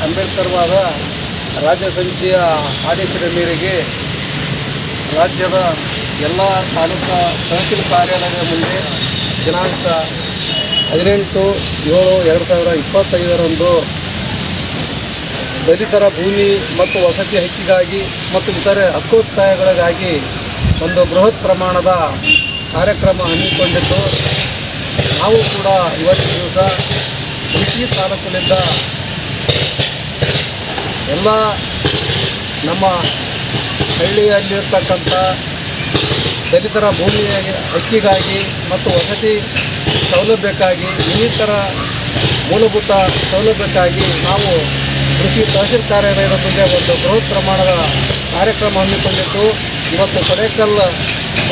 ಅಂಬೇಡ್ಕರ್ವಾದ ರಾಜ್ಯ ಸಮಿತಿಯ ಆದೇಶದ ಮೇರೆಗೆ ರಾಜ್ಯದ ಎಲ್ಲ ತಾಲೂಕಾ ತಹಸೀಲ್ ಕಾರ್ಯಾಲಯದ ಮುಂದೆ ದಿನಾಂಕ 18/7/2025 ದಲಿತರ ಭೂಮಿ ಮತ್ತು ವಸತಿ ಹಕ್ಕಿಗಾಗಿ ಮತ್ತು ಇತರೆ ಹಕ್ಕೊತ್ತಾಯಗಳಿಗಾಗಿ ಒಂದು ಬೃಹತ್ ಪ್ರಮಾಣದ ಕಾರ್ಯಕ್ರಮ ಹಮ್ಮಿಕೊಂಡಿದ್ದು, ನಾವು ಕೂಡ ಇವತ್ತಿನ ದಿವಸ ಹುಣಸಗಿ ತಾಲೂಕಿನಿಂದ ಎಲ್ಲ ನಮ್ಮ ಹಳ್ಳಿಯಲ್ಲಿರ್ತಕ್ಕಂಥ ದಲಿತರ ಭೂಮಿಯ ಹಕ್ಕಿಗಾಗಿ ಮತ್ತು ವಸತಿ ಸೌಲಭ್ಯಕ್ಕಾಗಿ ಇನ್ನಿತರ ಮೂಲಭೂತ ಸೌಲಭ್ಯಕ್ಕಾಗಿ ನಾವು ಕೃಷಿ ತಹಸೀಲ್ ಕಾರ್ಯಾಲಯದ ಮುಂದೆ ಒಂದು ಬೃಹತ್ ಪ್ರಮಾಣದ ಕಾರ್ಯಕ್ರಮ ಹಮ್ಮಿಕೊಂಡಿದ್ದು, ಇವತ್ತು ಕೊಡೇಕಲ್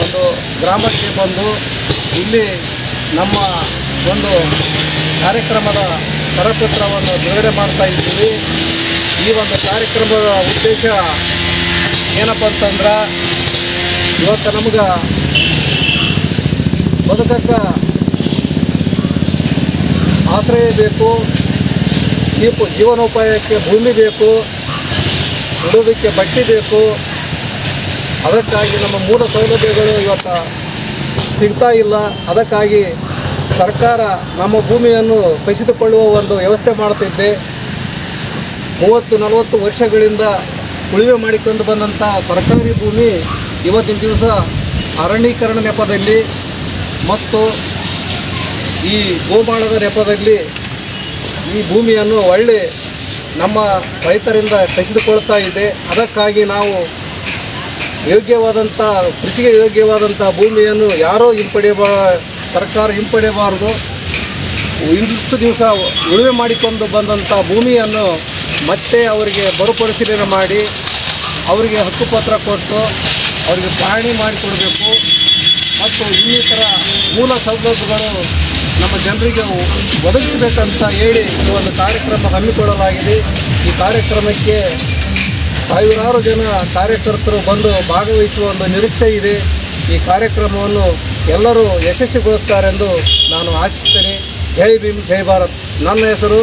ಒಂದು ಗ್ರಾಮಕ್ಕೆ ಬಂದು ಇಲ್ಲಿ ನಮ್ಮ ಒಂದು ಕಾರ್ಯಕ್ರಮದ ಕರಪತ್ರವನ್ನು ಬಿಡುಗಡೆ ಮಾಡ್ತಾ ಇದ್ದೀವಿ. ಈ ಒಂದು ಕಾರ್ಯಕ್ರಮದ ಉದ್ದೇಶ ಏನಪ್ಪ ಅಂತಂದ್ರೆ, ಇವತ್ತು ನಮ್ಗೆ ಬದುಕಕ್ಕೆ ಆಶ್ರಯ ಬೇಕು, ಜೀವನೋಪಾಯಕ್ಕೆ ಭೂಮಿ ಬೇಕು, ಉಡೋದಕ್ಕೆ ಬಟ್ಟೆ ಬೇಕು. ಅದಕ್ಕಾಗಿ ನಮ್ಮ ಮೂಲ ಸೌಲಭ್ಯಗಳು ಇವತ್ತು ಸಿಗ್ತಾ ಇಲ್ಲ. ಅದಕ್ಕಾಗಿ ಸರ್ಕಾರ ನಮ್ಮ ಭೂಮಿಯನ್ನು ಕಸಿದುಕೊಳ್ಳುವ ಒಂದು ವ್ಯವಸ್ಥೆ ಮಾಡ್ತಿದ್ದೆ. 30-40 ವರ್ಷಗಳಿಂದ ಉಳುಮೆ ಮಾಡಿಕೊಂಡು ಬಂದಂಥ ಸರ್ಕಾರಿ ಭೂಮಿ ಇವತ್ತಿನ ದಿವಸ ಅರಣ್ಯೀಕರಣ ನೆಪದಲ್ಲಿ ಮತ್ತು ಈ ಗೋಮಾಳದ ನೆಪದಲ್ಲಿ ಈ ಭೂಮಿಯನ್ನು ಒಳ್ಳೆ ನಮ್ಮ ರೈತರಿಂದ ಕಸಿದುಕೊಳ್ತಾ ಇದೆ. ಅದಕ್ಕಾಗಿ ನಾವು ಯೋಗ್ಯವಾದಂಥ ಕೃಷಿಗೆ ಯೋಗ್ಯವಾದಂಥ ಭೂಮಿಯನ್ನು ಯಾರೂ ಸರ್ಕಾರ ಹಿಂಪಡೆಯಬಾರದು. ಇಷ್ಟು ದಿವಸ ಉಳುಮೆ ಮಾಡಿಕೊಂಡು ಬಂದಂಥ ಭೂಮಿಯನ್ನು ಮತ್ತೆ ಅವರಿಗೆ ಮರುಪರಿಶೀಲನೆ ಮಾಡಿ ಅವರಿಗೆ ಹಕ್ಕುಪತ್ರ ಕೊಟ್ಟು ಅವರಿಗೆ ಪಹಣಿ ಮಾಡಿಕೊಡಬೇಕು ಮತ್ತು ಇನ್ನಿತರ ಮೂಲ ಸೌಲಭ್ಯಗಳು ನಮ್ಮ ಜನರಿಗೆ ಒದಗಿಸಬೇಕಂತ ಹೇಳಿ ಈ ಒಂದು ಕಾರ್ಯಕ್ರಮ ಹಮ್ಮಿಕೊಳ್ಳಲಾಗಿದೆ. ಈ ಕಾರ್ಯಕ್ರಮಕ್ಕೆ ಸಾವಿರಾರು ಜನ ಕಾರ್ಯಕರ್ತರು ಬಂದು ಭಾಗವಹಿಸುವ ಒಂದು ನಿರೀಕ್ಷೆ ಇದೆ. ಈ ಕಾರ್ಯಕ್ರಮವನ್ನು ಎಲ್ಲರೂ ಯಶಸ್ವಿಗೊಳಿಸ್ತಾರೆಂದು ನಾನು ಆಶಿಸ್ತೇನೆ. ಜೈ ಭೀಮ್, ಜೈ ಭಾರತ್. ನನ್ನ ಹೆಸರು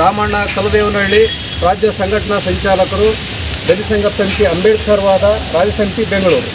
ರಾಮಣ್ಣ ಕಲದೇವನಹಳ್ಳಿ, ರಾಜ್ಯ ಸಂಘಟನಾ ಸಂಚಾಲಕರು, ದಲಿತ ಸಂಘರ್ಷ ಸಮಿತಿ ಅಂಬೇಡ್ಕರ್ವಾದ ರಾಜ್ಯ ಸಮಿತಿ, ಬೆಂಗಳೂರು.